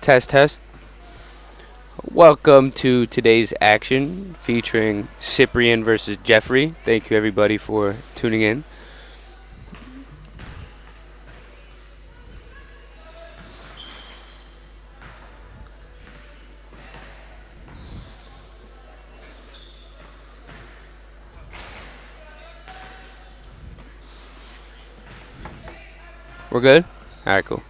Test, test. Welcome to today's action featuring Cyprian versus Jeffrey. Thank you, everybody, for tuning in. We're good? Alright, cool.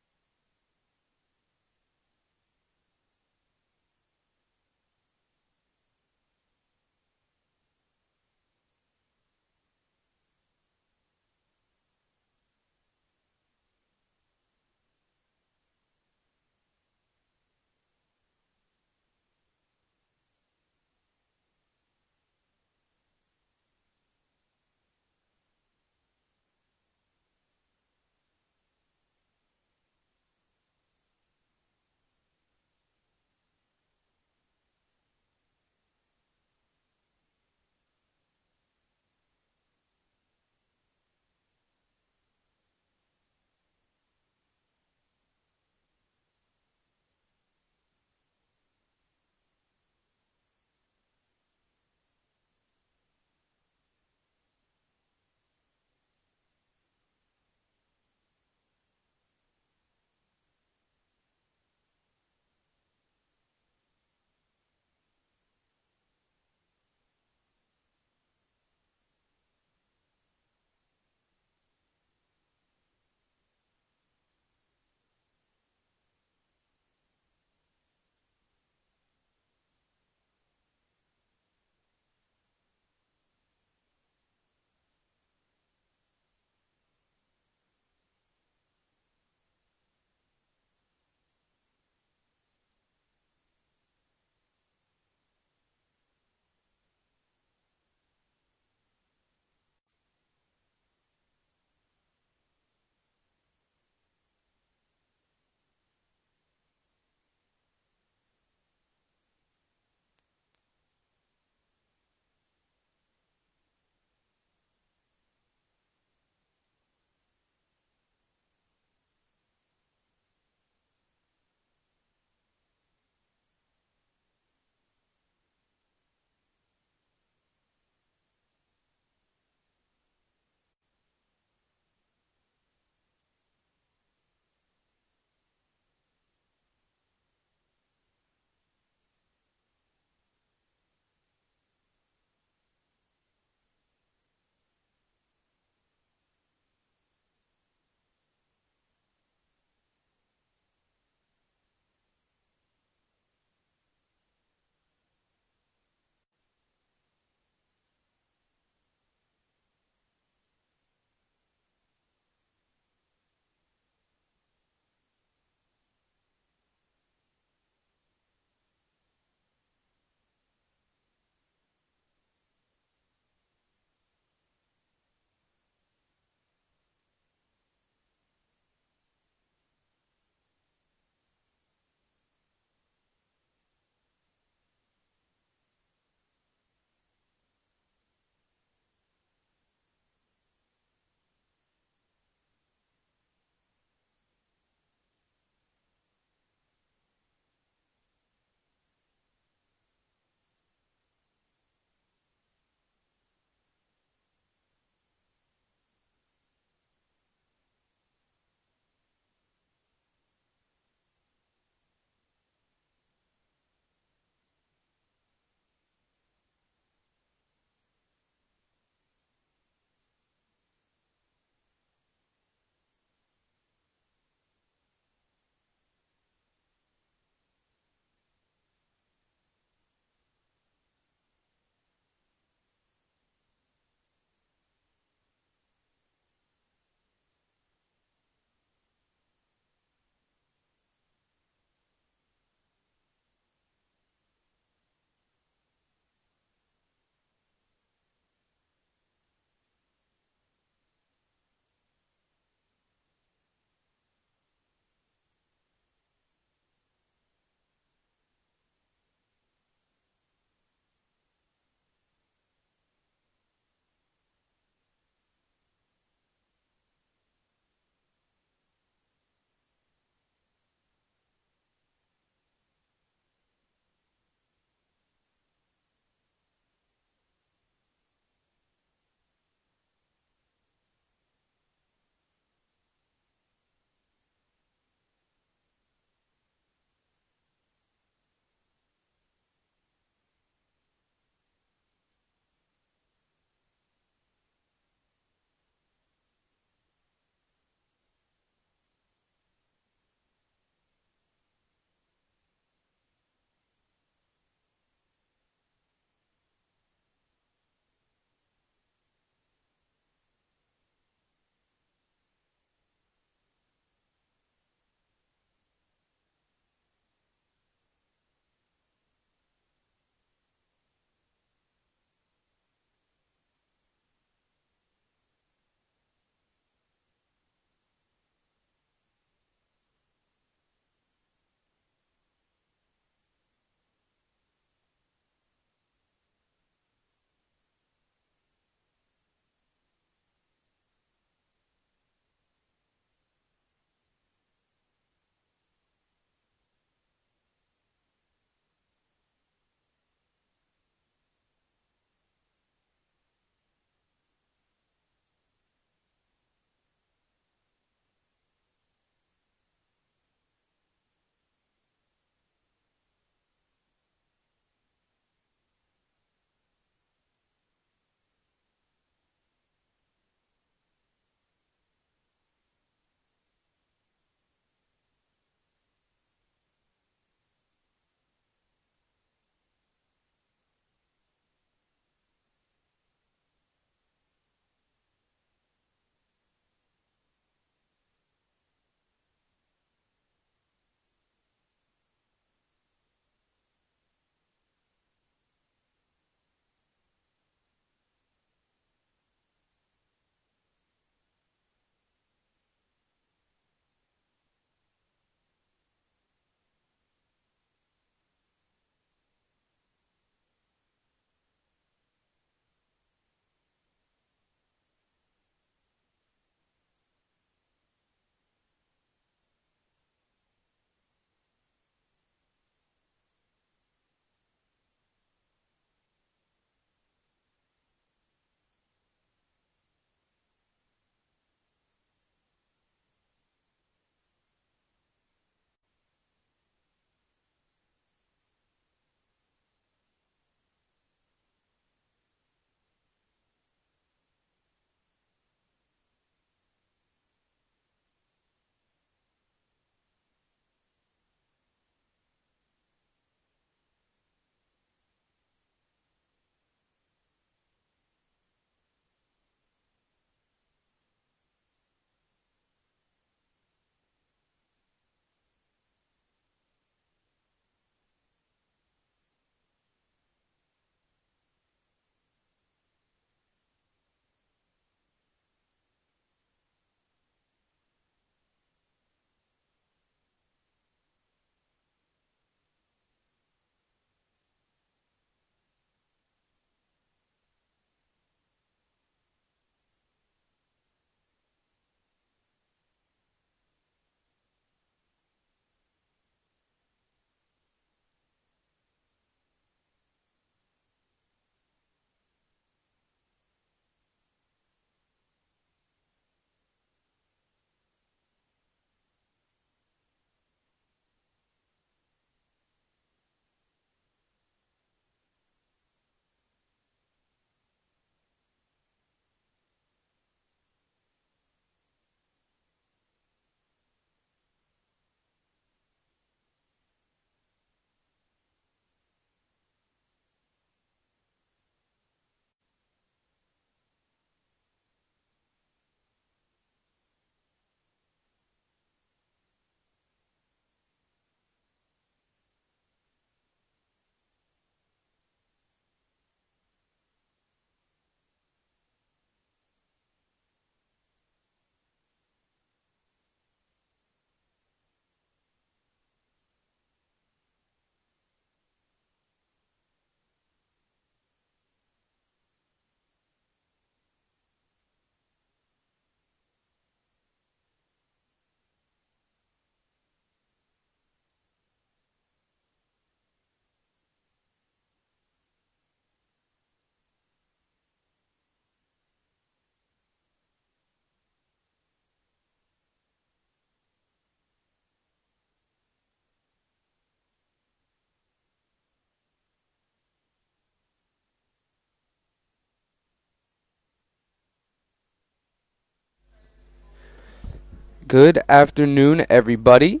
Good afternoon, everybody.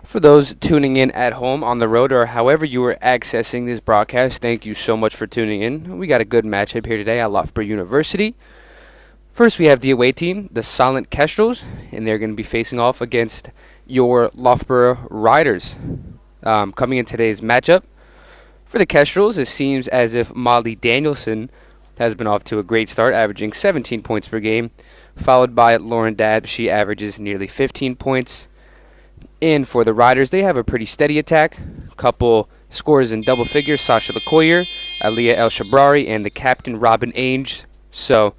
For those tuning in at home, on the road, or however you are accessing this broadcast, thank you so much for tuning in. We got a good matchup here today at Loughborough University. First, we have the away team, the Solent Kestrels, and they're going to be facing off against your Loughborough Riders. Coming in today's matchup, for the Kestrels, it seems as if Molly Danielson has been off to a great start, averaging 17 points per game, followed by Lauren Dabb. She averages nearly 15 points. And for the Riders, they have a pretty steady attack. Couple scores in double figures, Sasha LeCoyer, Aliyah El Shabrari, and the captain, Robin Ainge. So,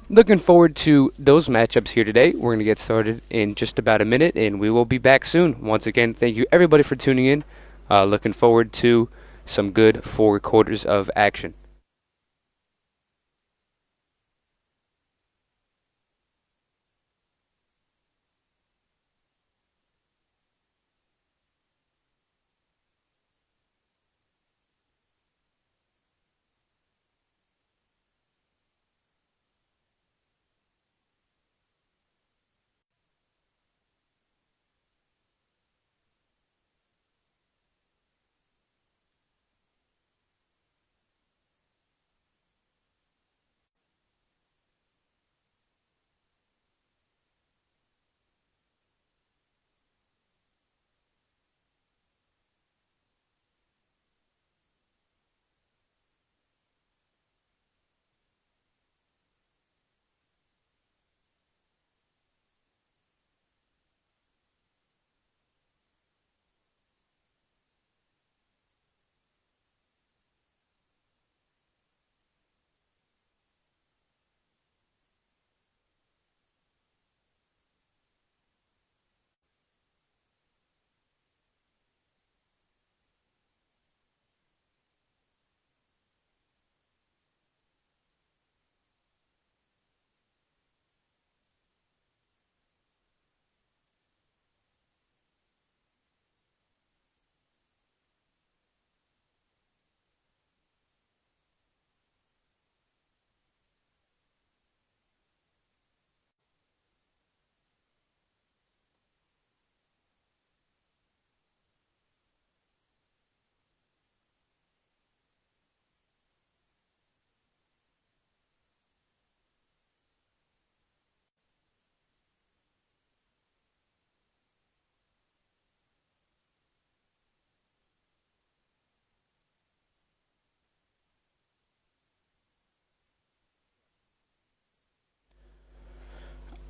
looking forward to those matchups here today. We're going to get started in just about a minute, and we will be back soon. Once again, thank you everybody for tuning in. Looking forward to some good 4 quarters of action.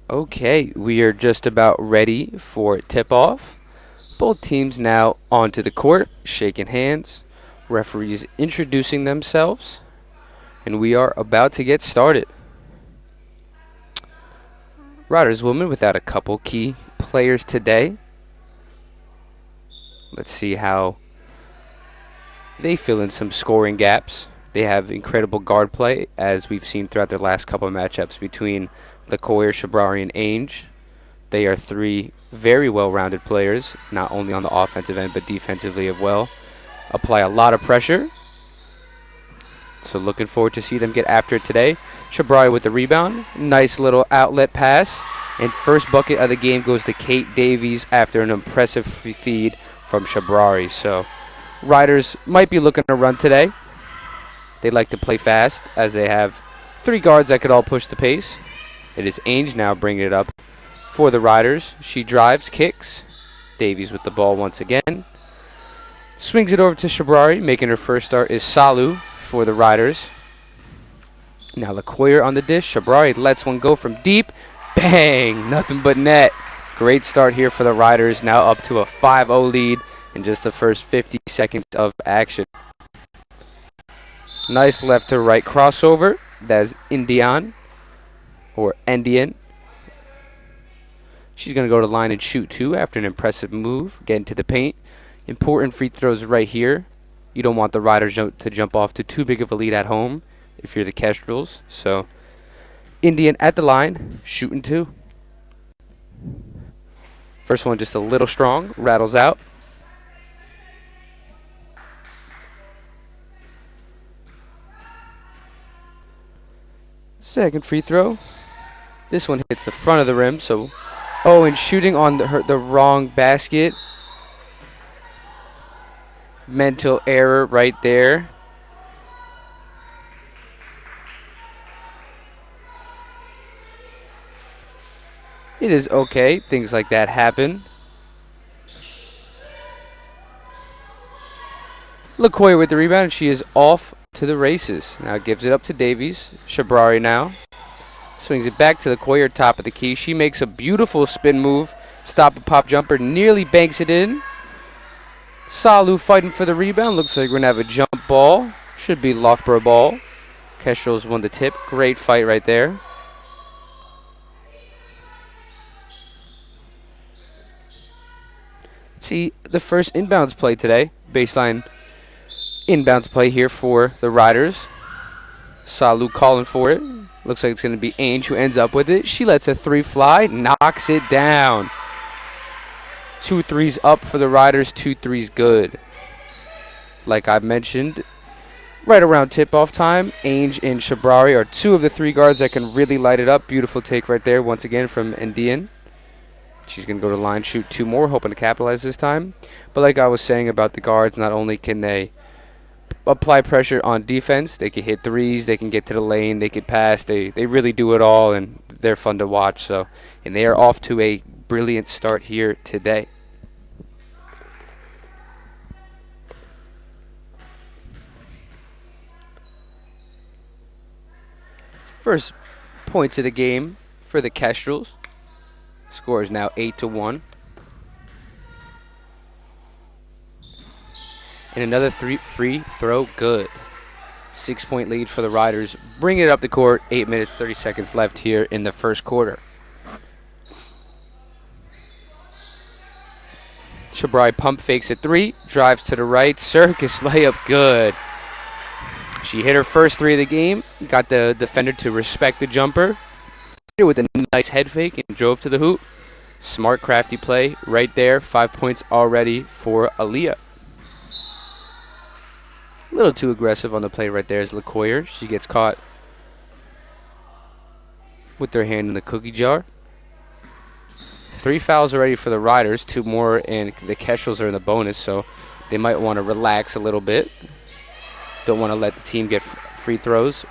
Okay, we are just about ready for tip-off. Both teams now onto the court, shaking hands, referees introducing themselves, and we are about to get started. Riders women without a couple key players today. Let's see how they fill in some scoring gaps. They have incredible guard play, as we've seen throughout their last couple of matchups between LeCoyer, Shabrari, and Ainge. They are 3 very well-rounded players, not only on the offensive end, but defensively as well. Apply a lot of pressure. So looking forward to see them get after it today. Shabrari with the rebound. Nice little outlet pass. And first bucket of the game goes to Kate Davies after an impressive feed from Shabrari. So Riders might be looking to run today. They like to play fast, as they have 3 guards that could all push the pace. It is Ainge now bringing it up for the Riders. She drives, kicks. Davies with the ball once again. Swings it over to Shabrari. Making her first start is Salu for the Riders. Now LeCoyer on the dish. Shabrari lets one go from deep. Bang! Nothing but net. Great start here for the Riders. Now up to a 5-0 lead in just the first 50 seconds of action. Nice left to right crossover. That's Indian. Or Indian. She's going to go to line and shoot 2 after an impressive move. Get into the paint. Important free throws right here. You don't want the Riders to jump off to too big of a lead at home if you're the Kestrels. So, Indian at the line, shooting 2. First one just a little strong, rattles out. Second free throw. This one hits the front of the rim, so Oh, and shooting on the wrong basket. Mental error right there. It is okay. Things like that happen. LaCoya with the rebound. She is off to the races. Now gives it up to Davies. Shabrari now. Swings it back to LaCoya, top of the key. She makes a beautiful spin move. Stop a pop jumper. Nearly banks it in. Salu fighting for the rebound. Looks like we're going to have a jump ball. Should be Loughborough ball. Kestrels won the tip. Great fight right there. See the first inbounds play today. Baseline inbounds play here for the Riders. Salu calling for it. Looks like it's going to be Ainge who ends up with it. She lets a three fly. Knocks it down. 2 threes up for the Riders. 2 threes good. Like I mentioned, right around tip-off time, Ainge and Shabrari are 2 of the 3 guards that can really light it up. Beautiful take right there once again from Ndian. She's going to go to the line, shoot 2 more, hoping to capitalize this time. But like I was saying about the guards, not only can they apply pressure on defense, they can hit threes, they can get to the lane, they can pass. They really do it all, and they're fun to watch. So, and they are off to a brilliant start here today. First points of the game for the Kestrels. Score is now 8-1. And another free throw, good. 6-point lead for the Riders. Bring it up the court. 8 minutes, 30 seconds left here in the first quarter. Shabrai pump fakes a 3. Drives to the right. Circus layup, good. She hit her first 3 of the game. Got the defender to respect the jumper. With a nice head fake and drove to the hoop. Smart, crafty play right there. 5 points already for Aaliyah. A little too aggressive on the play right there is LaCoyer. She gets caught with their hand in the cookie jar. 3 fouls already for the Riders. 2 more, and the Kestrels are in the bonus, so they might want to relax a little bit. Don't want to let the team get free throws,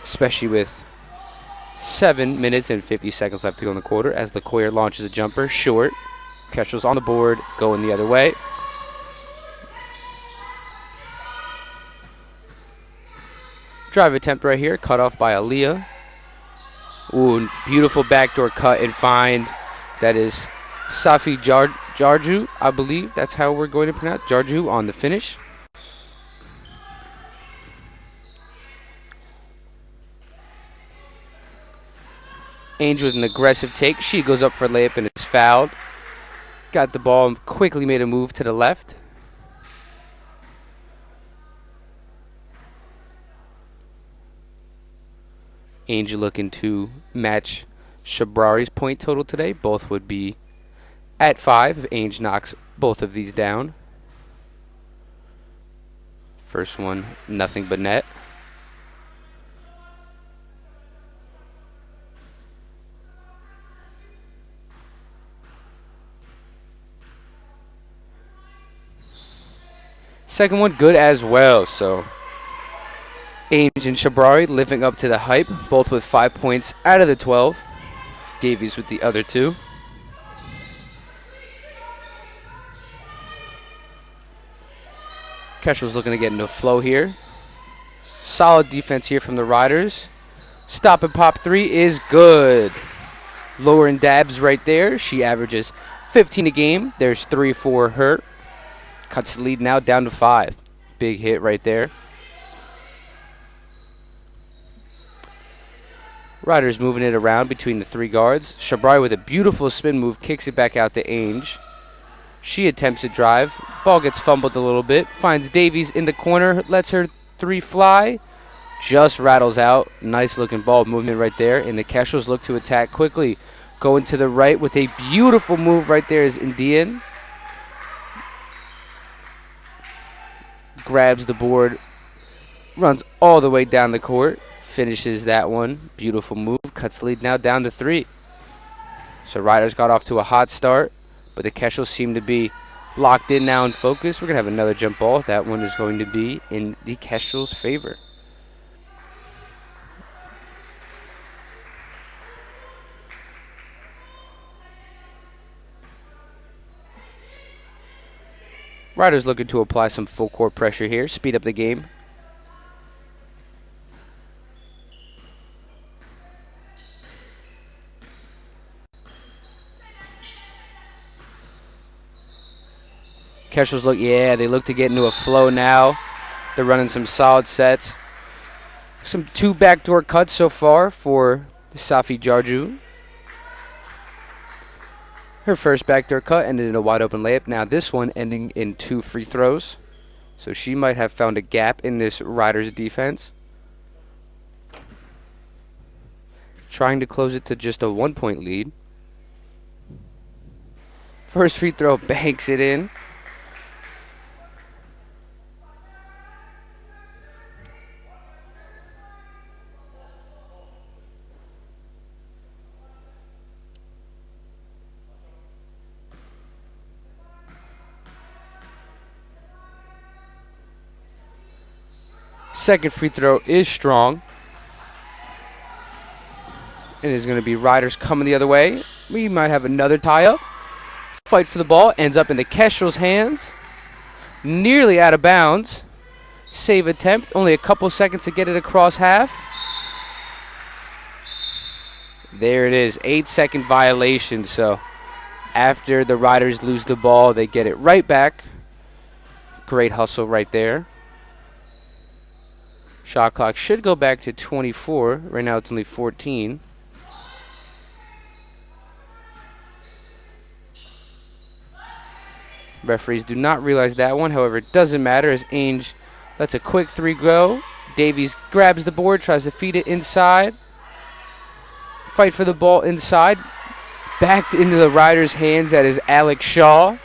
especially with 7 minutes and 50 seconds left to go in the quarter as LaCoyer launches a jumper. Short. Kestrels on the board, going the other way. Drive attempt right here, cut off by Aaliyah. Ooh, beautiful backdoor cut and find. That is Safi Jarju, I believe. That's how we're going to pronounce Jarju on the finish. Ainge with an aggressive take. She goes up for a layup and is fouled. Got the ball and quickly made a move to the left. Ainge looking to match Shabrari's point total today. Both would be at 5 if Ainge knocks both of these down. First one, nothing but net. Second one, good as well. So Ainge and Shabrari living up to the hype, both with 5 points out of the 12. Davies with the other 2. Kestrels looking to get into a flow here. Solid defense here from the Riders. Stop and pop 3 is good. Lauren Dabbs right there. She averages 15 a game. There's 3 for her. Cuts the lead now down to 5. Big hit right there. Riders moving it around between the 3 guards. Shabrari with a beautiful spin move kicks it back out to Ainge. She attempts to drive. Ball gets fumbled a little bit. Finds Davies in the corner. Lets her 3 fly. Just rattles out. Nice looking ball movement right there. And the Kestrels look to attack quickly. Going to the right with a beautiful move right there is Indian. Grabs the board. Runs all the way down the court. Finishes that one. Beautiful move. Cuts the lead now down to 3. So Riders got off to a hot start, but the Kestrels seem to be locked in now and focused. We're going to have another jump ball. That one is going to be in the Kestrels' favor. Riders looking to apply some full court pressure here, speed up the game. Kestrels they look to get into a flow now. They're running some solid sets. Some 2 backdoor cuts so far for Safi Jarju. Her first backdoor cut ended in a wide open layup. Now this one ending in 2 free throws. So she might have found a gap in this Riders defense. Trying to close it to just a 1-point lead. First free throw, banks it in. Second free throw is strong. It is going to be Riders coming the other way. We might have another tie-up. Fight for the ball. Ends up in the Kestrels' hands. Nearly out of bounds. Save attempt. Only a couple seconds to get it across half. There it is. 8-second violation. So after the Riders lose the ball, they get it right back. Great hustle right there. Shot clock should go back to 24. Right now it's only 14. Referees do not realize that one. However, it doesn't matter as Ainge lets a quick 3 go. Davies grabs the board, tries to feed it inside. Fight for the ball inside. Backed into the Riders' hands. That is Alex Shaw,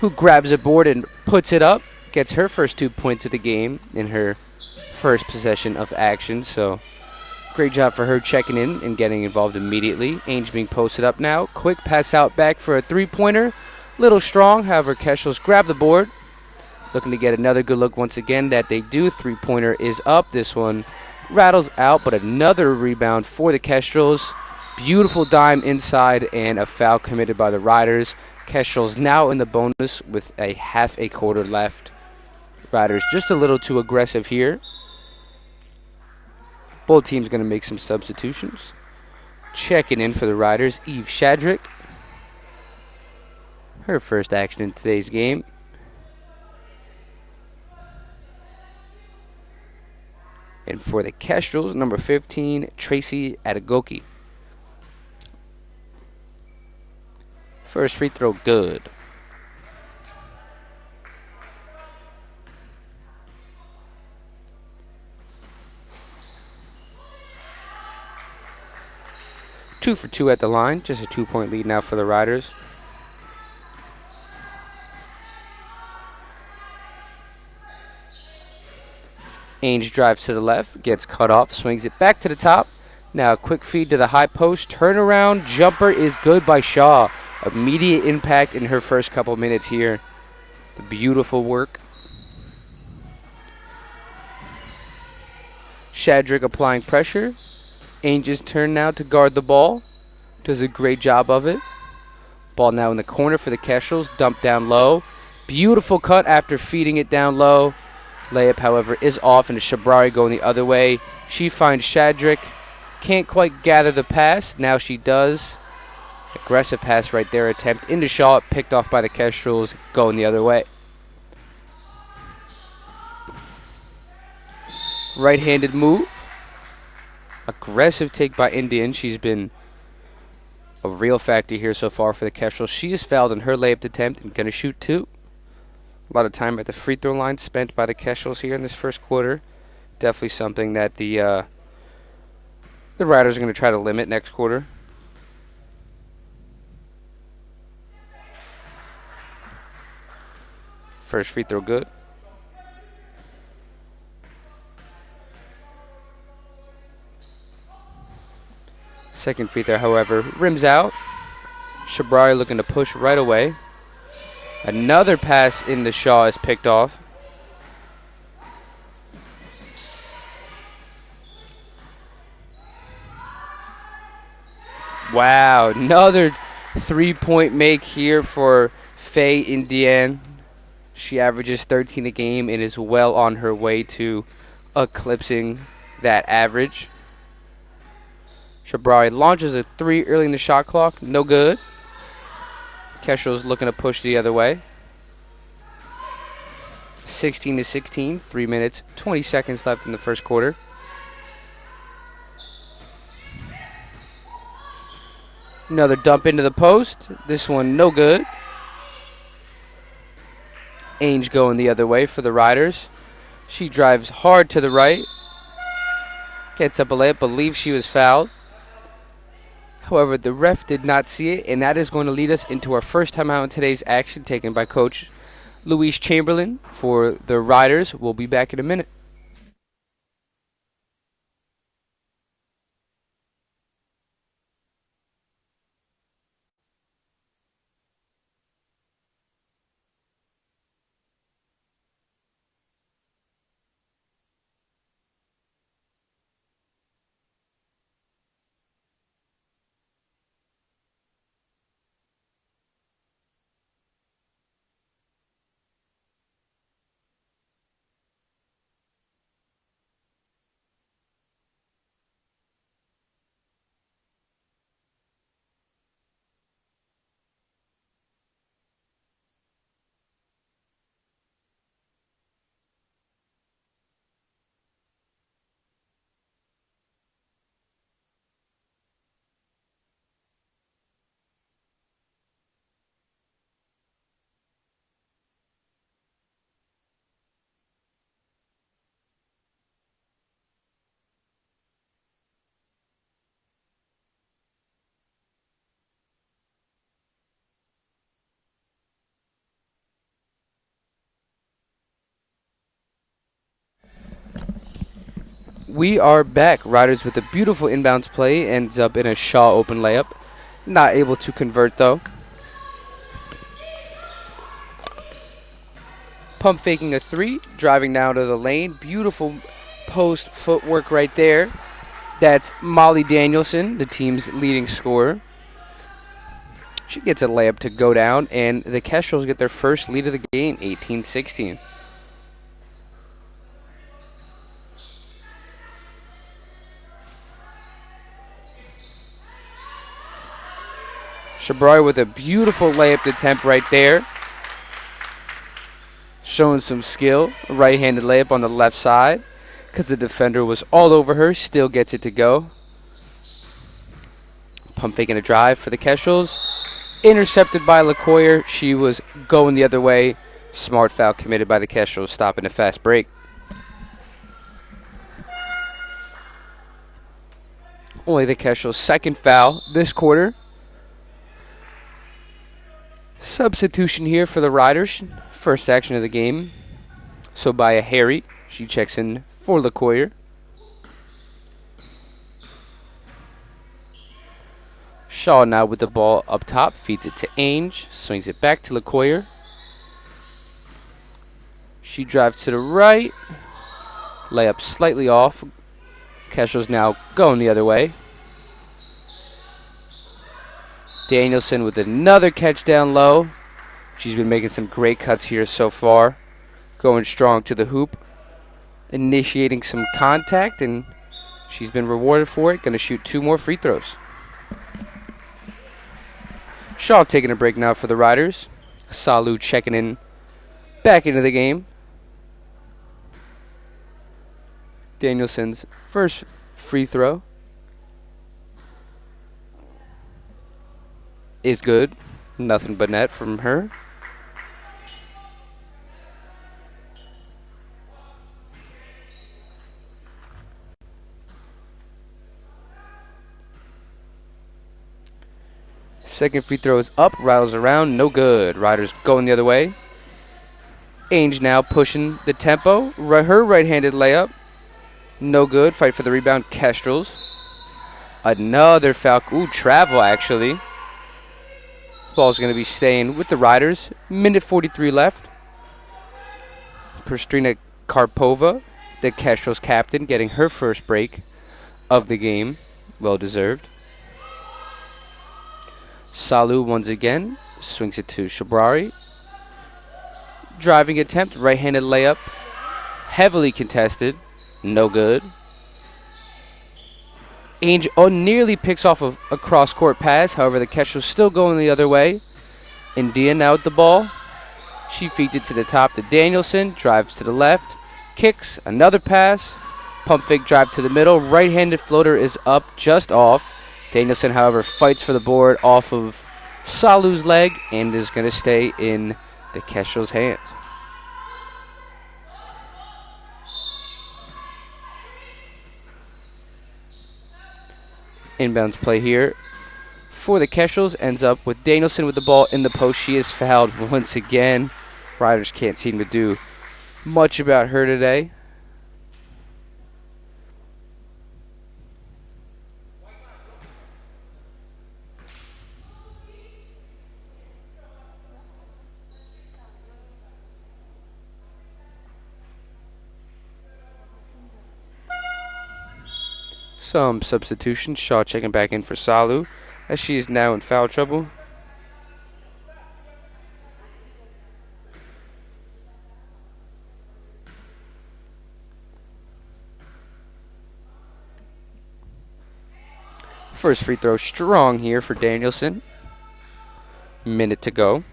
who grabs the board and puts it up. Gets her first 2 points of the game in her first possession of action. So great job for her checking in and getting involved immediately. Ainge being posted up now. Quick pass out back for a 3-pointer. Little strong, however, Kestrels grab the board. Looking to get another good look once again. That they do. 3-pointer is up. This one rattles out, but another rebound for the Kestrels. Beautiful dime inside and a foul committed by the Riders. Kestrels now in the bonus with a half a quarter left. Riders just a little too aggressive here. Both teams going to make some substitutions. Checking in for the Riders, Eve Shadrick. Her first action in today's game. And for the Kestrels, number 15, Tracy Adegoki. First free throw, good. Two for 2 at the line. Just a 2-point lead now for the Riders. Ainge drives to the left, gets cut off, swings it back to the top. Now a quick feed to the high post. Turnaround jumper is good by Shaw. Immediate impact in her first couple minutes here. The beautiful work. Shadrick applying pressure. Ainge's turn now to guard the ball. Does a great job of it. Ball now in the corner for the Kestrels. Dumped down low. Beautiful cut after feeding it down low. Layup, however, is off, and Shabrari going the other way. She finds Shadrick. Can't quite gather the pass. Now she does. Aggressive pass right there. Attempt into Shaw. Picked off by the Kestrels. Going the other way. Right-handed move. Aggressive take by Indian. She's been a real factor here so far for the Kestrels. She is fouled in her layup attempt and going to shoot 2. A lot of time at the free throw line spent by the Kestrels here in this first quarter. Definitely something that the Riders are going to try to limit next quarter. First free throw good. Second free throw, however, rims out. Shabari looking to push right away. Another pass into Shaw is picked off. Wow, another 3-point make here for Faye Indian. She averages 13 a game and is well on her way to eclipsing that average. Shabari launches a 3 early in the shot clock. No good. Kestrels looking to push the other way. 16-16, 3 minutes, 20 seconds left in the first quarter. Another dump into the post. This one no good. Ainge going the other way for the Riders. She drives hard to the right. Gets up a layup, believes she was fouled. However, the ref did not see it, and that is going to lead us into our first timeout in today's action taken by Coach Louise Chamberlain for the Riders. We'll be back in a minute. We are back. Riders with a beautiful inbounds play. Ends up in a Shaw open layup. Not able to convert though. Pump faking a 3. Driving down to the lane. Beautiful post footwork right there. That's Molly Danielson, the team's leading scorer. She gets a layup to go down, and the Kestrels get their first lead of the game, 18-16. Shabari with a beautiful layup attempt right there. Showing some skill. Right-handed layup on the left side because the defender was all over her. Still gets it to go. Pump faking a drive for the Kestrels. Intercepted by LaCoyer. She was going the other way. Smart foul committed by the Kestrels, stopping a fast break. Only the Kestrels' second foul this quarter. Substitution here for the Riders. First action of the game. So by a Harry. She checks in for LaCoyer. Shaw now with the ball up top. Feeds it to Ainge. Swings it back to LaCoyer. She drives to the right. Layup slightly off. Kestrels now going the other way. Danielson with another catch down low. She's been making some great cuts here so far. Going strong to the hoop. Initiating some contact, and she's been rewarded for it. Going to shoot 2 more free throws. Shaw taking a break now for the Riders. Salu checking in back into the game. Danielson's first free throw is good. Nothing but net from her. Second free throw is up, rattles around, no good. Riders going the other way. Ainge now pushing the tempo. Her right-handed layup, no good. Fight for the rebound, Kestrels. Another foul. Ooh, travel actually. Ball's going to be staying with the Riders. Minute 43 left. Kristina Karpova, the Kestrels captain, getting her first break of the game. Well deserved. Salu once again swings it to Shabrari. Driving attempt, right-handed layup. Heavily contested. No good. Ainge nearly picks off a cross-court pass. However, the Kestrels still going the other way. India now with the ball. She feeds it to the top to Danielson. Drives to the left. Kicks. Another pass. Pump fake drive to the middle. Right-handed floater is up, just off. Danielson, however, fights for the board off of Salu's leg and is going to stay in the Kestrels' hands. Inbounds play here for the Kestrels ends up with Danielson with the ball in the post. She is fouled once again. Riders can't seem to do much about her today. Some substitutions. Shaw checking back in for Salu as she is now in foul trouble. First free throw strong here for Danielson. Minute to go.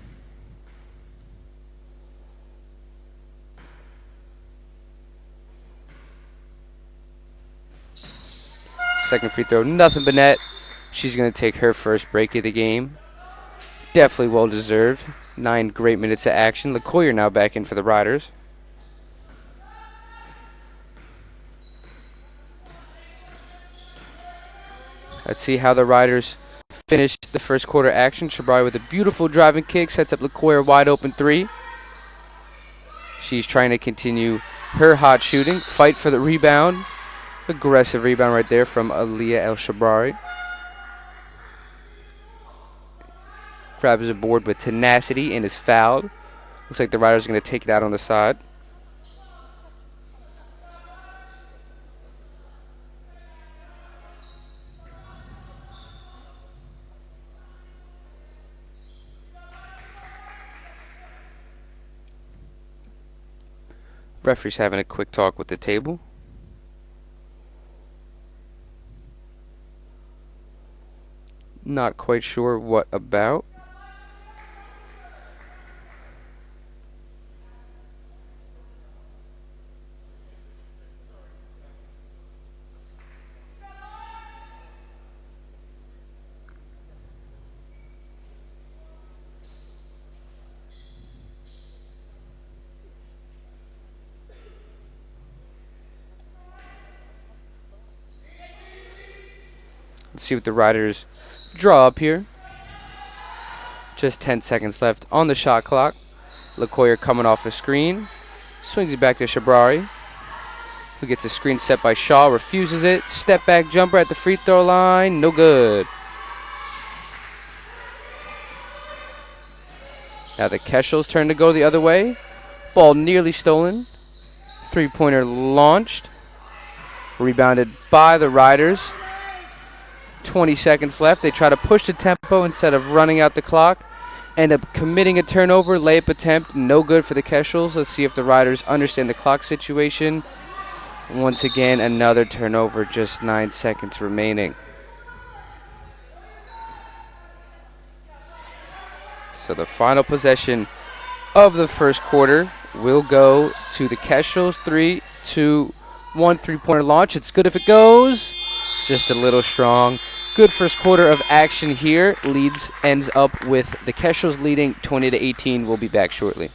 Second free throw, nothing but net. She's going to take her first break of the game. Definitely well deserved. 9 great minutes of action. LeCoyer now back in for the Riders. Let's see how the Riders finish the first quarter action. Shabari with a beautiful driving kick sets up LeCoyer wide open 3. She's trying to continue her hot shooting. Fight for the rebound. Aggressive rebound right there from Aliyah El-Shabrari. Grabs a board with tenacity and is fouled. Looks like the Riders are going to take it out on the side. Referee's having a quick talk with the table. Not quite sure what about. Let's see what the Riders draw up here. Just 10 seconds left on the shot clock. LeCoyer coming off a screen. Swings it back to Shabrari, who gets a screen set by Shaw, refuses it. Step back jumper at the free throw line. No good. Now the Kestrels turn to go the other way. Ball nearly stolen. Three-pointer launched. Rebounded by the Riders. 20 seconds left. They try to push the tempo instead of running out the clock. End up committing a turnover. Layup attempt. No good for the Kestrels. Let's see if the Riders understand the clock situation. Once again, another turnover. Just 9 seconds remaining. So the final possession of the first quarter will go to the Kestrels. 3, 2, 1 three-pointer launch. It's good if it goes. Just a little strong. Good first quarter of action here. Ends up with the Kestrels leading 20-18. We'll be back shortly.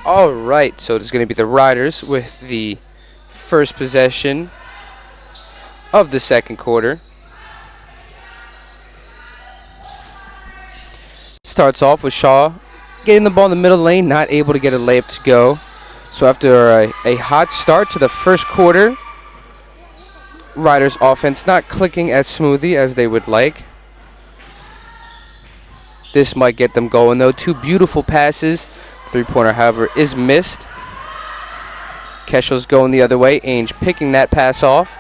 All right, so it's going to be the Riders with the first possession of the second quarter. Starts off with Shaw getting the ball in the middle lane, not able to get a layup to go. So after a hot start to the first quarter, Riders offense not clicking as smoothly as they would like. This might get them going though. Two beautiful passes. Three-pointer, however, is missed. Kestrels going the other way. Ainge picking that pass off.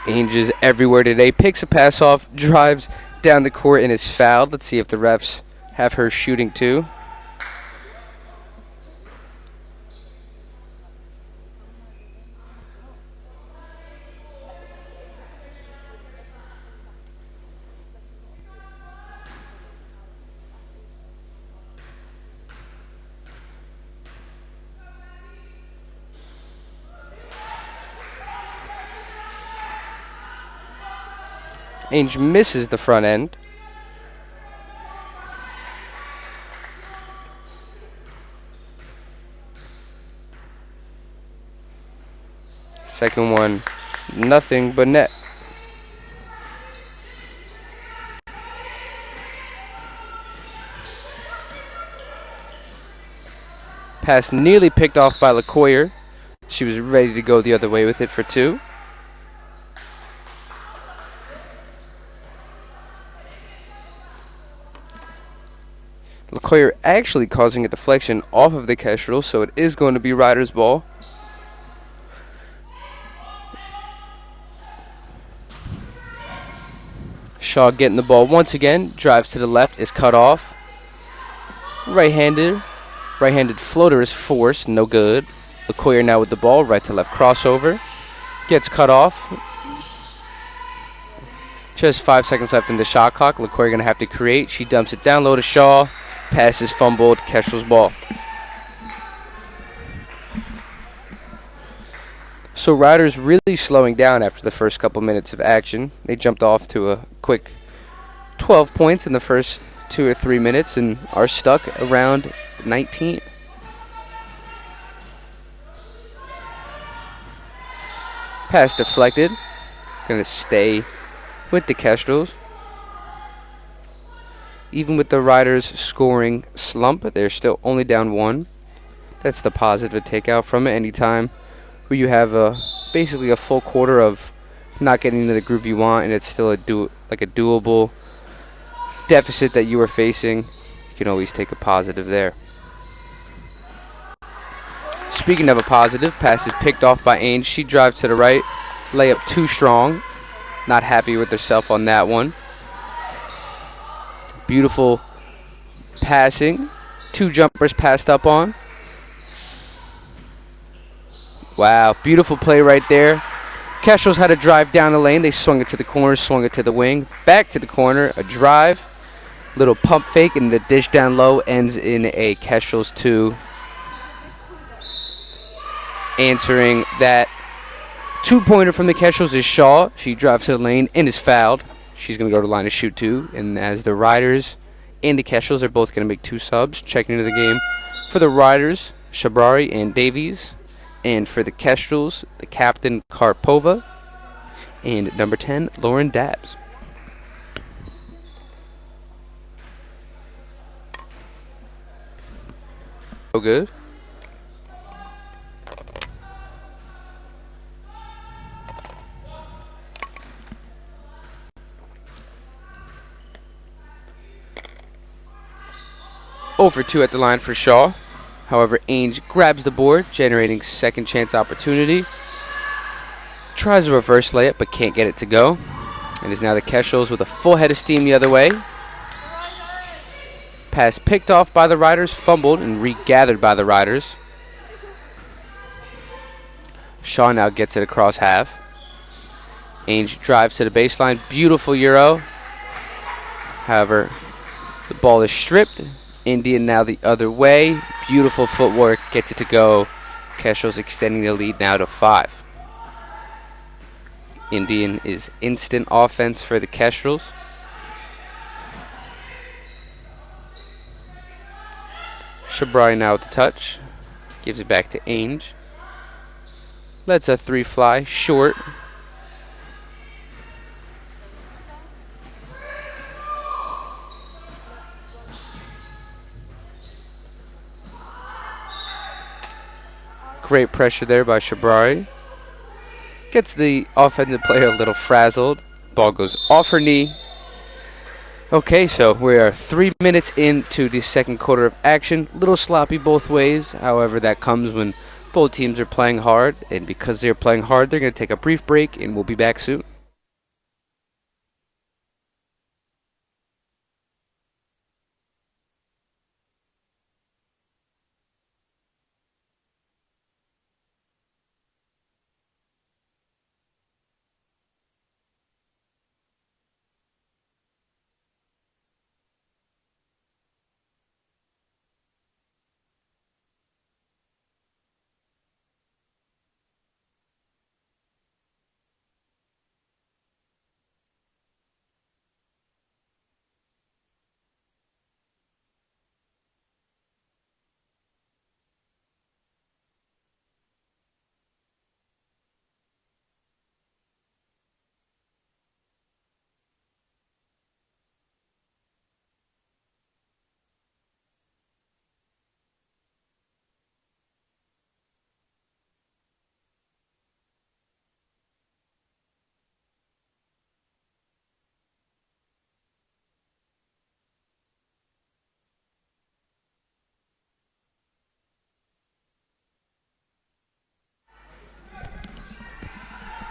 Ainge is everywhere today. Picks a pass off, drives down the court, and is fouled. Let's see if the refs have her shooting too. Ainge misses the front end. Second one, nothing but net. Pass nearly picked off by LaCoyer. She was ready to go the other way with it for two. LaCoyer actually causing a deflection off of the Kestrels, so it is going to be Riders' ball. Shaw getting the ball once again, drives to the left, is cut off. Right-handed floater is forced, no good. LaCoyer now with the ball, right to left crossover. Gets cut off. Just 5 seconds left in the shot clock. LaCoyer going to have to create. She dumps it down low to Shaw. Pass is fumbled. Kestrels ball. So Riders really slowing down after the first couple minutes of action. They jumped off to a quick 12 points in the first 2 or 3 minutes and are stuck around 19. Pass deflected. Going to stay with the Kestrels. Even with the Riders scoring slump, they're still only down 1. That's the positive to take out from it. Anytime where you have basically a full quarter of not getting into the groove you want, and it's still a doable deficit that you are facing, you can always take a positive there. Speaking of a positive, pass is picked off by Ainge. She drives to the right, layup too strong. Not happy with herself on that one. Beautiful passing. 2 jumpers passed up on. Wow, beautiful play right there. Kestrels had to drive down the lane. They swung it to the corner, swung it to the wing. Back to the corner, a drive. Little pump fake, and the dish down low ends in a Kestrels 2. Answering that 2-pointer from the Kestrels is Shaw. She drives to the lane and is fouled. She's going to go to the line to shoot 2. And as the Riders and the Kestrels are both going to make 2 subs, checking into the game for the Riders, Shabrari and Davies. And for the Kestrels, the captain, Karpova. And number 10, Lauren Dabbs. So good. Over 2 at the line for Shaw. However, Ainge grabs the board, generating second chance opportunity. Tries a reverse layup, but can't get it to go. And is now the Kestrels with a full head of steam the other way. Pass picked off by the Riders, fumbled, and regathered by the Riders. Shaw now gets it across half. Ainge drives to the baseline. Beautiful Euro. However, the ball is stripped. Indian now the other way. Beautiful footwork. Gets it to go. Kestrels extending the lead now to 5. Indian is instant offense for the Kestrels. Shabari now with the touch. Gives it back to Ainge. Lets a 3 fly. Short. Great pressure there by Shabari. Gets the offensive player a little frazzled. Ball goes off her knee. Okay, so we are 3 minutes into the second quarter of action. Little sloppy both ways. However, that comes when both teams are playing hard. And because they're playing hard, they're going to take a brief break, and we'll be back soon.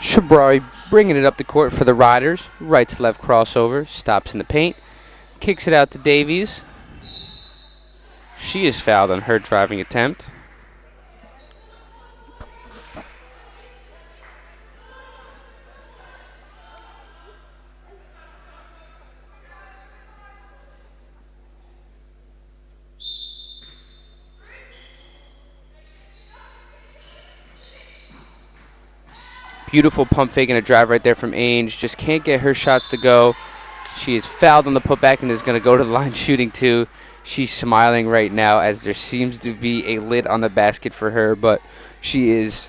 Shabari bringing it up the court for the Riders. Right to left crossover. Stops in the paint. Kicks it out to Davies. She is fouled on her driving attempt. Beautiful pump fake and a drive right there from Ainge. Just can't get her shots to go. She is fouled on the putback and is going to go to the line shooting too. She's smiling right now as there seems to be a lid on the basket for her, but she is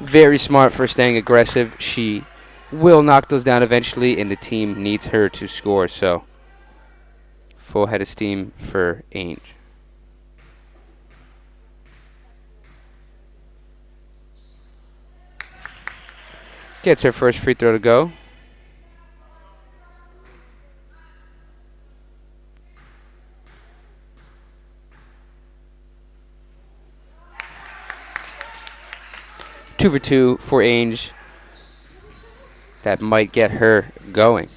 very smart for staying aggressive. She will knock those down eventually, and the team needs her to score. So, full head of steam for Ainge. Gets her first free throw to go. Two for two for Ainge. That might get her going.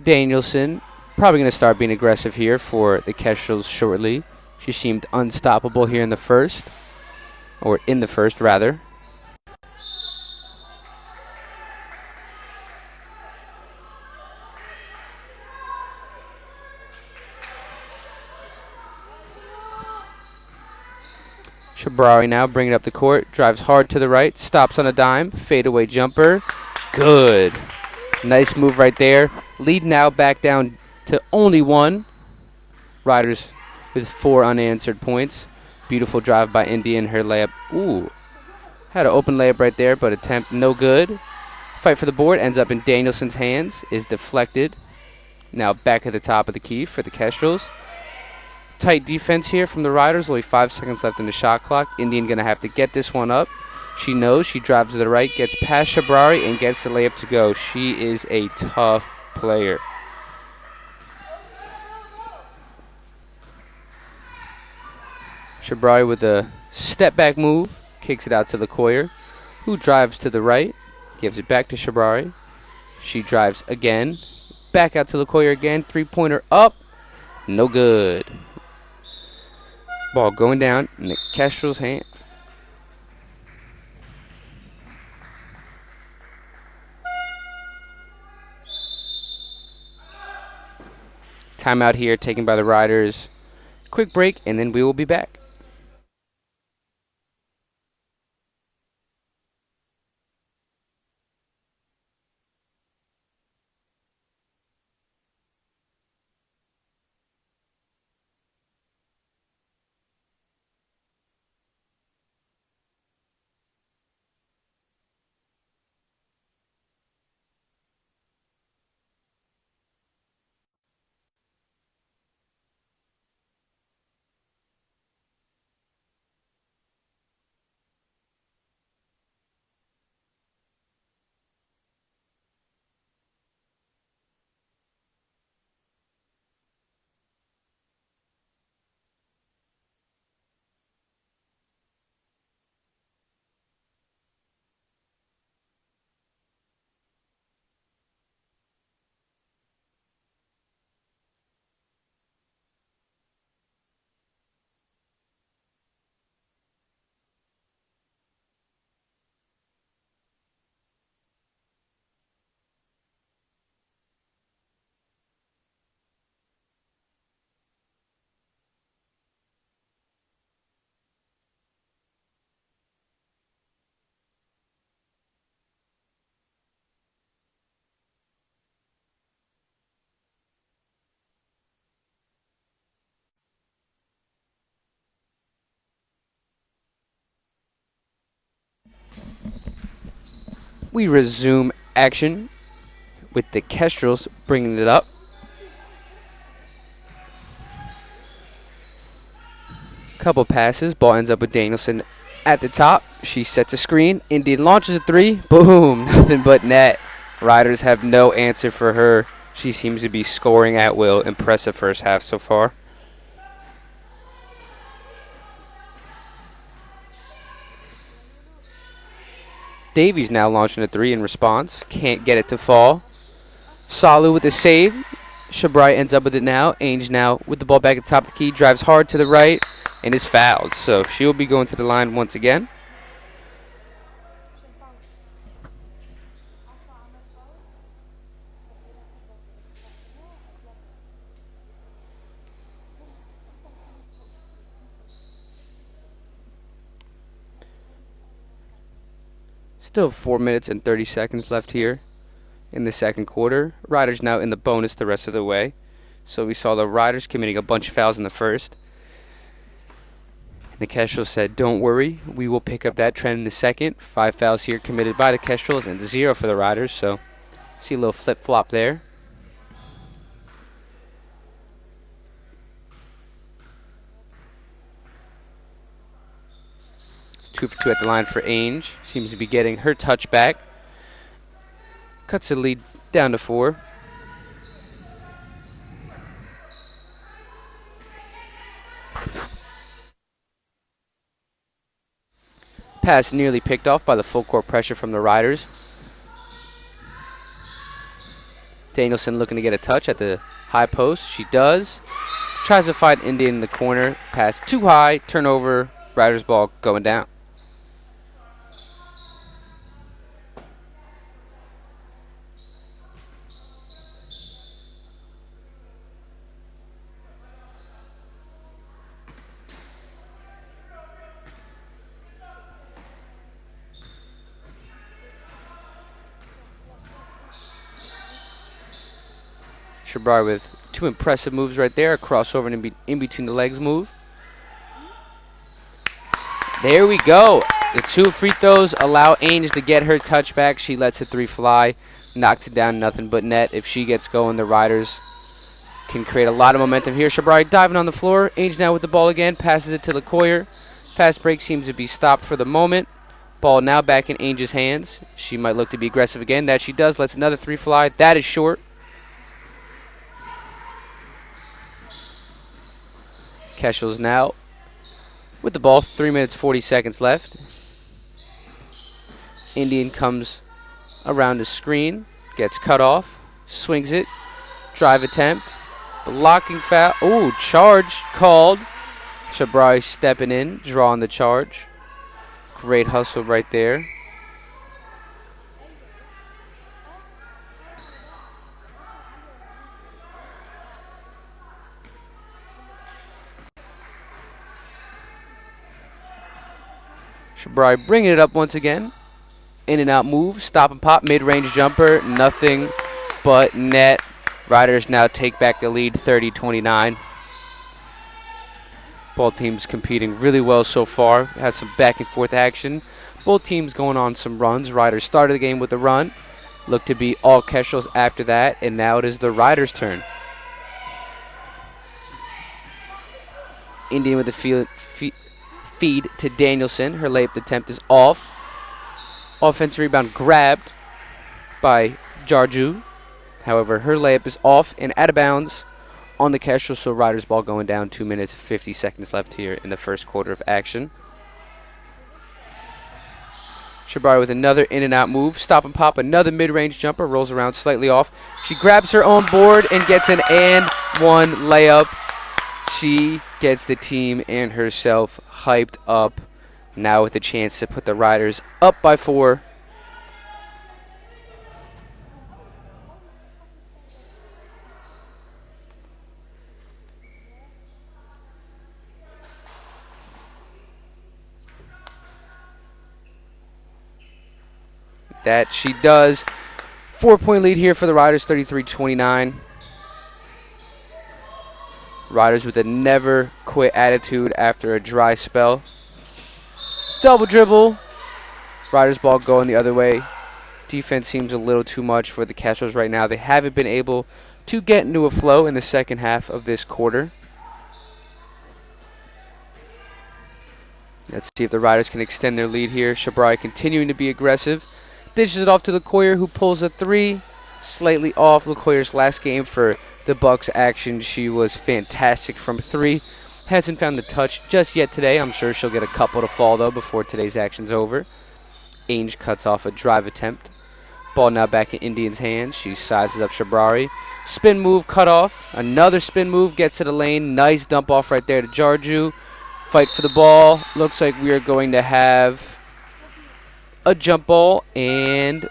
Danielson probably going to start being aggressive here for the Kestrels shortly. She seemed unstoppable here in the first, or in the first rather. Shabari now bringing up the court, drives hard to the right, stops on a dime, fadeaway jumper. Good. Nice move right there. Lead now back down to only one. Riders with 4 unanswered points. Beautiful drive by Indy and her layup. Ooh. Had an open layup right there, but attempt no good. Fight for the board ends up in Danielson's hands. Is deflected. Now back at the top of the key for the Kestrels. Tight defense here from the Riders. Only 5 seconds left in the shot clock. Indian going to have to get this one up. She knows. She drives to the right, gets past Shabari, and gets the layup to go. She is a tough player. Shabari with a step-back move. Kicks it out to LeCoyer, who drives to the right. Gives it back to Shabari. She drives again. Back out to LeCoyer again. Three-pointer up. No good. Ball going down in the Kestrels' hand. Timeout here taken by the Riders. Quick break, and then we will be back. We resume action with the Kestrels bringing it up. Couple passes. Ball ends up with Danielson at the top. She sets a screen. Indian launches a three. Boom. Nothing but net. Riders have no answer for her. She seems to be scoring at will. Impressive first half so far. Davies now launching a three in response. Can't get it to fall. Salu with the save. Shabrai ends up with it now. Ainge now with the ball back at the top of the key. Drives hard to the right and is fouled. So she'll be going to the line once again. Still 4 minutes and 30 seconds left here in the second quarter. Riders now in the bonus the rest of the way. So we saw the Riders committing a bunch of fouls in the first. The Kestrels said, don't worry, we will pick up that trend in the second. 5 fouls here committed by the Kestrels and 0 for the Riders. So see a little flip-flop there. 2 for 2 at the line for Ainge. Seems to be getting her touch back. Cuts the lead down to 4. Pass nearly picked off by the full court pressure from the Riders. Danielson looking to get a touch at the high post. She does. Tries to find Indian in the corner. Pass too high. Turnover. Riders ball going down. Shabrar with 2 impressive moves right there. A crossover and in between the legs move. There we go. The 2 free throws allow Ainge to get her touch back. She lets the 3 fly. Knocks it down, nothing but net. If she gets going, the Riders can create a lot of momentum here. Shabrar diving on the floor. Ainge now with the ball again. Passes it to LeCoyer. Fast break seems to be stopped for the moment. Ball now back in Ainge's hands. She might look to be aggressive again. That she does. Lets another 3 fly. That is short. Kestrels now with the ball. 3 minutes, 40 seconds left. Indian comes around the screen. Gets cut off. Swings it. Drive attempt. Blocking foul. Ooh, charge called. Shabrai stepping in, drawing the charge. Great hustle right there. Shabrai bringing it up once again. In and out move. Stop and pop. Mid-range jumper. Nothing but net. Riders now take back the lead 30-29. Both teams competing really well so far. Had some back and forth action. Both teams going on some runs. Riders started the game with a run. Looked to be all Kestrels after that. And now it is the Riders' turn. Indian with the feed to Danielson. Her layup attempt is off. Offensive rebound grabbed by Jarju. However, her layup is off and out of bounds on the Kestrels, so Riders ball going down. 2 minutes, 50 seconds left here in the first quarter of action. Shabari with another in and out move. Stop and pop, another mid-range jumper. Rolls around slightly off. She grabs her own board and gets an and one layup. She gets the team and herself hyped up. Now with a chance to put the Riders up by 4. That she does. 4-point lead here for the Riders, 33-29. Riders with a never quit attitude after a dry spell. Double dribble. Riders ball going the other way. Defense seems a little too much for the Kestrels right now. They haven't been able to get into a flow in the second half of this quarter. Let's see if the Riders can extend their lead here. Shabrai continuing to be aggressive. Dishes it off to LeCoyer, who pulls a three. Slightly off. LeCoyer's last game for the Bucks action. She was fantastic from three. Hasn't found the touch just yet today. I'm sure she'll get a couple to fall, though, before today's action's over. Ainge cuts off a drive attempt. Ball now back in Indians' hands. She sizes up Shabrari. Spin move cut off. Another spin move gets to the lane. Nice dump off right there to Jarju. Fight for the ball. Looks like we are going to have a jump ball and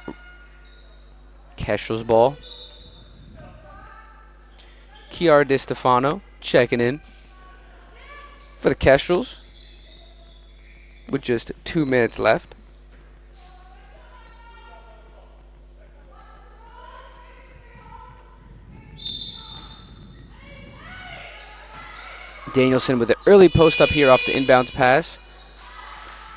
Kestrel's ball. Chiara Di Stefano checking in for the Kestrels with just 2 minutes left. Danielson with an early post up here off the inbounds pass.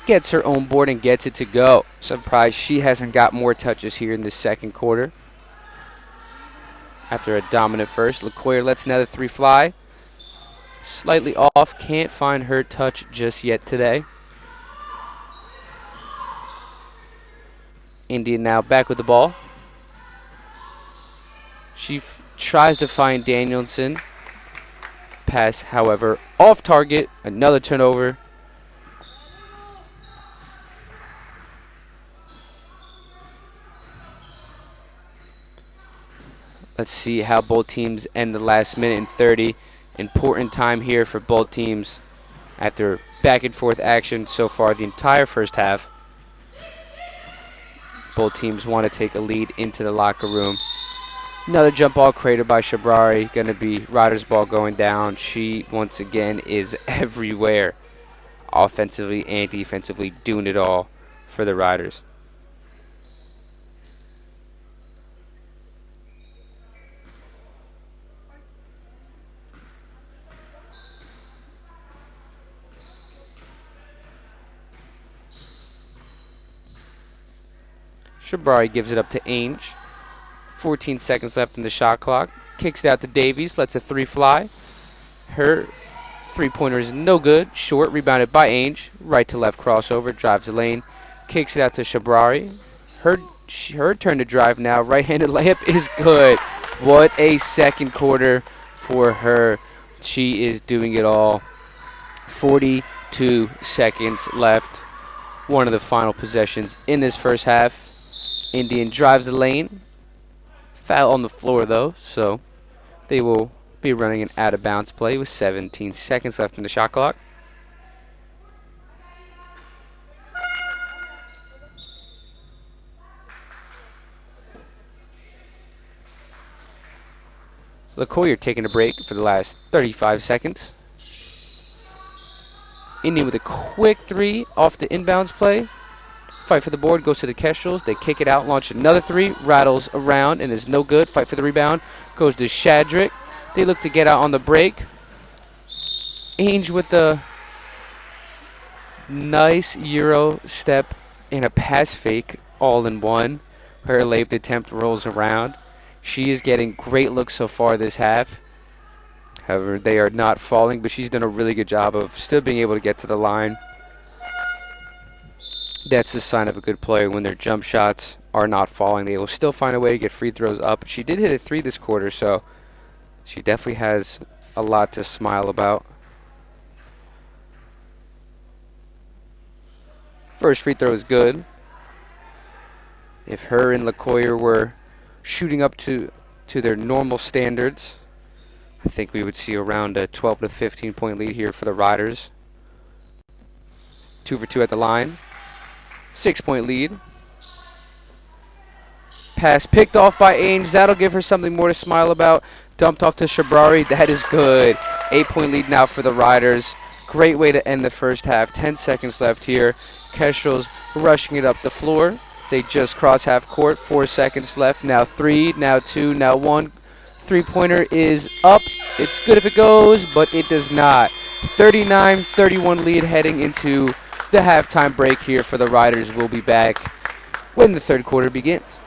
Gets her own board and gets it to go. Surprised she hasn't got more touches here in the second quarter. After a dominant first, LeCoyer lets another three fly. Slightly off, can't find her touch just yet today. Indian now back with the ball. She tries to find Danielson. Pass, however, off target. Another turnover. Let's see how both teams end the last minute and 30. Important time here for both teams after back and forth action so far the entire first half. Both teams want to take a lead into the locker room. Another jump ball created by Shabrari. Going to be Riders' ball going down. She, once again, is everywhere. Offensively and defensively, doing it all for the Riders. Shabrari gives it up to Ainge. 14 seconds left in the shot clock. Kicks it out to Davies. Lets a three fly. Her three-pointer is no good. Short. Rebounded by Ainge. Right to left crossover. Drives the lane. Kicks it out to Shabrari. Her turn to drive now. Right-handed layup is good. What a second quarter for her. She is doing it all. 42 seconds left. One of the final possessions in this first half. Indian drives the lane. Foul on the floor, though, so they will be running an out-of-bounds play with 17 seconds left in the shot clock. LeCoyer taking a break for the last 35 seconds. Indian with a quick three off the inbounds play. Fight for the board, goes to the Kestrels. They kick it out, launch another three, rattles around and is no good. Fight for the rebound, goes to Shadrick. They look to get out on the break. Ainge with the nice Euro step and a pass fake all in one. Her layup attempt rolls around. She is getting great looks so far this half. However, they are not falling, but she's done a really good job of still being able to get to the line. That's the sign of a good player when their jump shots are not falling. They will still find a way to get free throws up. She did hit a three this quarter, so she definitely has a lot to smile about. First free throw is good. If her and LeCoyer were shooting up to their normal standards, I think we would see around a 12 to 15 point lead here for the Riders. 2 for 2 at the line. 6-point lead. Pass picked off by Ainge. That'll give her something more to smile about. Dumped off to Shabrari. That is good. 8-point lead now for the Riders. Great way to end the first half. 10 seconds left here. Kestrels rushing it up the floor. They just cross half court. 4 seconds left. Now 3, now 2, now 1. Three-pointer is up. It's good if it goes, but it does not. 39-31 lead heading into the halftime break here for the Riders. We'll be back when the third quarter begins.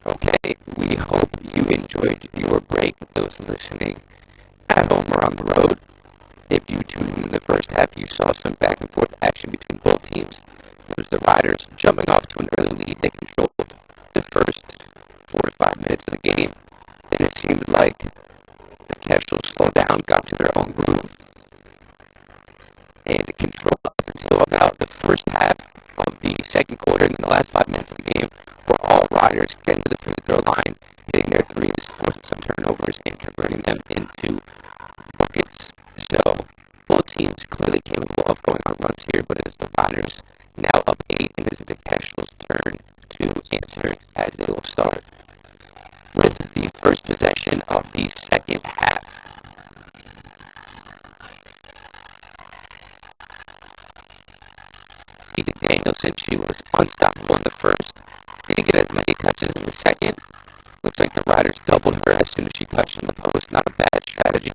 Okay, we hope you enjoyed your break, those listening at home or on the road. If you tuned in the first half, you saw some back and forth action between both teams. It was the Riders jumping off to an early lead. They controlled the first 4 to 5 minutes of the game. Then it seemed like the Kestrels slowed down, got to their own groove, and controlled up until about the first half of the second quarter. And in the last 5 minutes of the game, were all Riders getting to the free throw line, hitting their threes, forcing some turnovers, and converting them into buckets. So both teams clearly capable of going on runs here, but it is the Riders now up 8, and it is the Kestrels' turn to answer as they will start with the first possession of the second half. Keegan Danielson, she was unstoppable in the first. Didn't get as many touches in the second. Looks like the Riders doubled her as soon as she touched in the post. Not a bad strategy.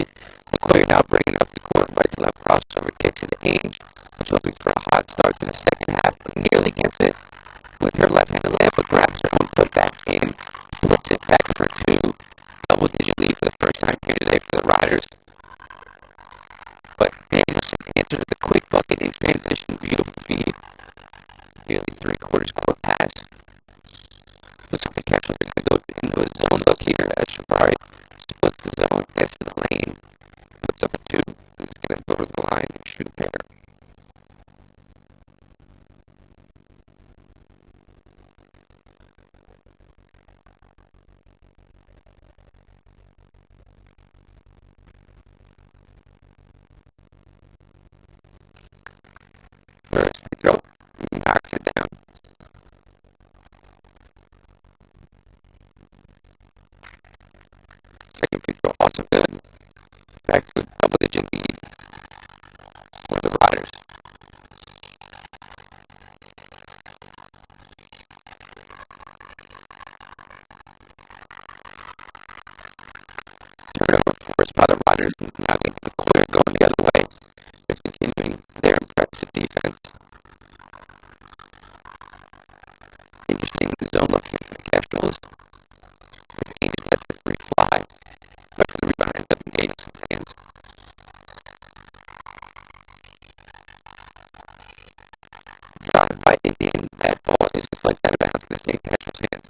McCoy now bringing up the court, right to left crossover, kicks it to Ainge, who's hoping for a hot start to the second half, but nearly gets it with her left-handed layup, but grabs her own put back in, puts it back for two. Double-digit lead for the first time here today for the Riders. But Danielson answered with a quick bucket in transition. Beautiful feed. Nearly three-quarters court pass. Looks like the Kestrels are going to go into a zone look here as Shabari splits the zone, gets to the lane, puts up a two, and is going to go to the line and shoot a pair. First free throw, knocks it down. Second free throw, also good. Back to a double-digit lead for the Riders. Turnover forced by the Riders. Now going to the corner, going the other way. They're continuing their impressive defense. Interesting zone look here for the Kestrels. As Ainge lets the free fly, but for the rebound ends up in Danielson's hands. Dropped by Indian, that ball is deflected out of bounds in the same Kestrels' hands.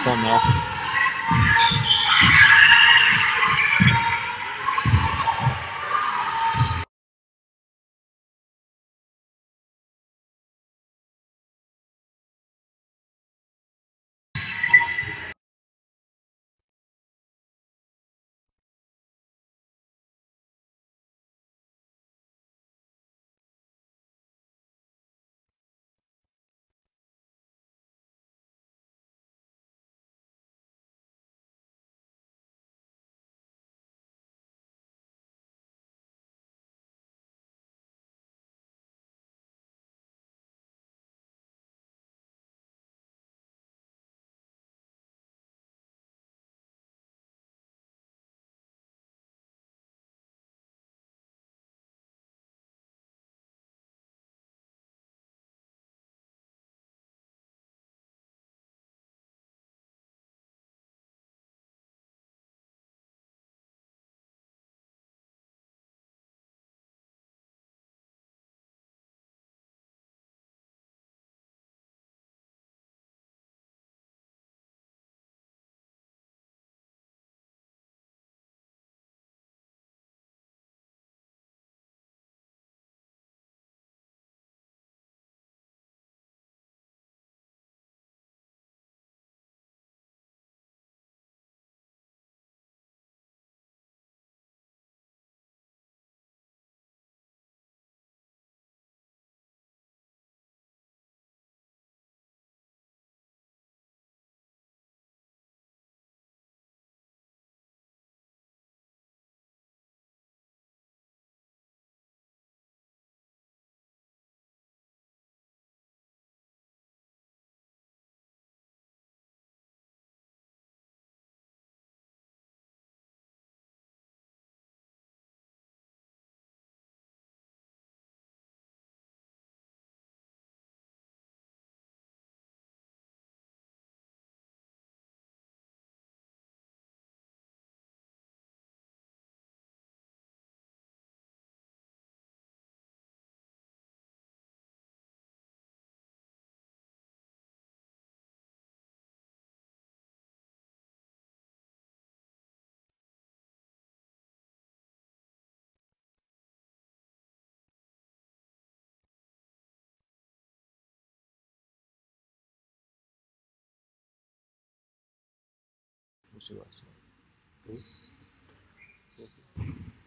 something else.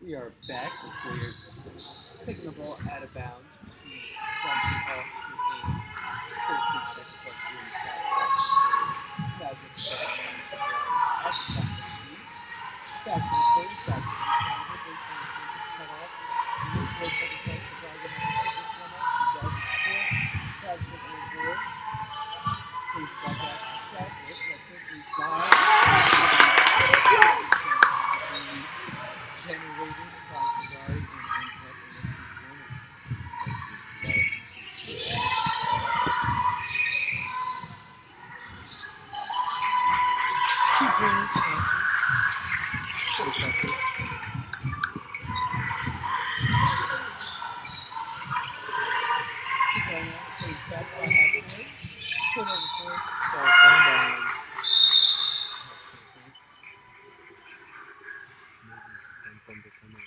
We are back. We're taking the ball out of bounds. Johnson off to aim. 14 seconds left in the shot clock. Now gets back to Brown up the back to the point. Back to the cut off. 4 seconds left. Brown gonna have to pick this one up. He does it. Tries to get on board. Plays back out to Chadwick. Let's hit inside. Generated by Gerard and ends up in the corner. 2 points. Pretty effective. Plays back by halfway. Turnover force. So down by From the corner.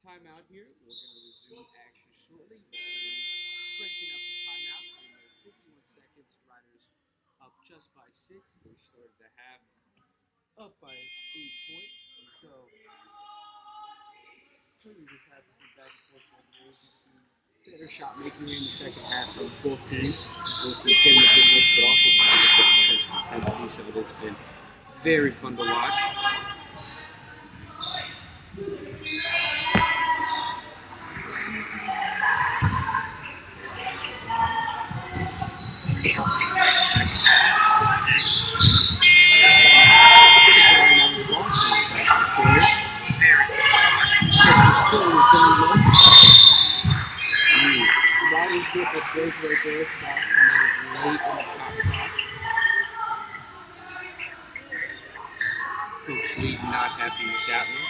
timeout here. We're going to resume action shortly. Referees breaking up the timeout. 3 minutes, 51 seconds. Riders up just by 6. They started the half up by 8 points. So you just have to back and forth between better shot making in the second half from both teams, both with game difference, but also defensive intensity. So it has been very fun to watch. Roddy's get the break right there, shot late in the shot clock. Coach Lee not happy with that one.